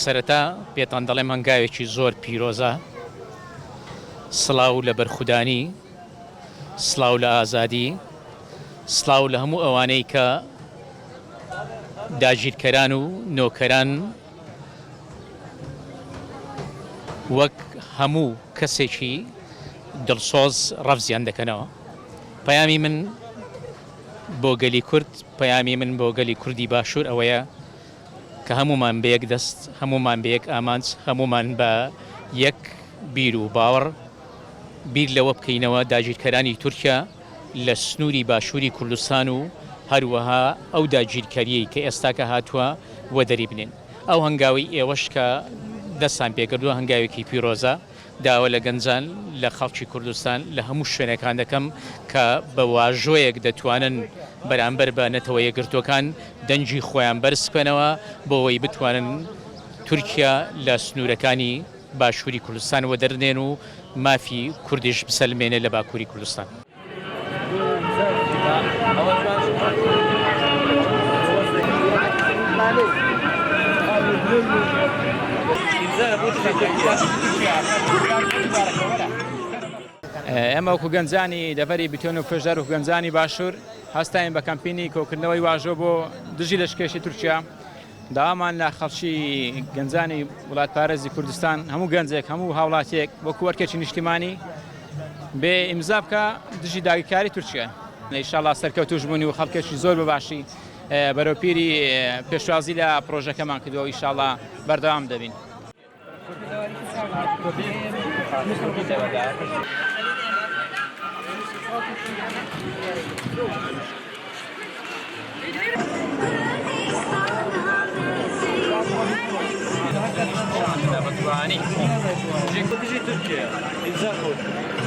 سەرەتا پێتان دەڵێم هەنگاوێکی زۆر پیرۆزە، سڵاو لە بەرخودانی، سڵاو لە ئازادی، سڵاو لە هەموو ئەوانەی کە داگیرکەران و نۆکەران وەک هەموو کەسێکی دڵسۆز ڕەفزیان دەکەنەوە. پەیامی من بۆ گەلی کورد، پەیامی من بۆ گەلی کوردی باشوور ئەوەیە کە هەمومان بە یەک دەست، هەمومان بە یەک ئامانج، هەمومان بە یەک بیر و باوەڕ بیر لەوە بکەینەوە داگیرکەرانی تورکیا لە سنووری باشووری کوردستان و هەروەها ئەو داگیرکاریەی کە ئێستاکە هاتووە وە دەری بنێن. ئەو هەنگاوی ئێوەش کە دەستان پێکردووە هەنگاوێکی پیرۆزە، داوە لە گەنجان لە خەڵکی کوردستان لە هەموو شوێنەکان دەکەم کە بە واژۆیەک دەتوانن بەرامبەر بە نەتەوە یەکگرتوەکان دەنجی خۆیان بەرزبکەنەوە بۆەوەی بتوانن تورکیا لە سنوورەکانی باشووری کوردستان وە دەرنێن و مافی کوردیش بسەلمێنێ لە باکووری کوردستان. ئەمە وەکو گەنجانی دەڤەری بتۆن و پێشدار و گەنجانی باشوور هەستاین بە کەمپینی کۆکردنەوەی واژۆ بۆ دژی لەشکێشی تورکیا. داوامان لە خەڵکی گەنجانی وڵات پارێزی کوردستان، هەموو گەنجێک، هەموو هاوڵاتیەک وەکو وەرکێکی نیشتیمانی بێ ئیمزا بکە دژی داگیرکاری تورکیا. ئینشاڵڵا سەرکەوتوش بوونی و خەڵکێکی زۆر بەباشی بەرەوپیری پێشوازی لە پرۆژەکەمان کردەوە. ئینشاڵڵا بەردەوام دەبین. Türkiye, imza koy.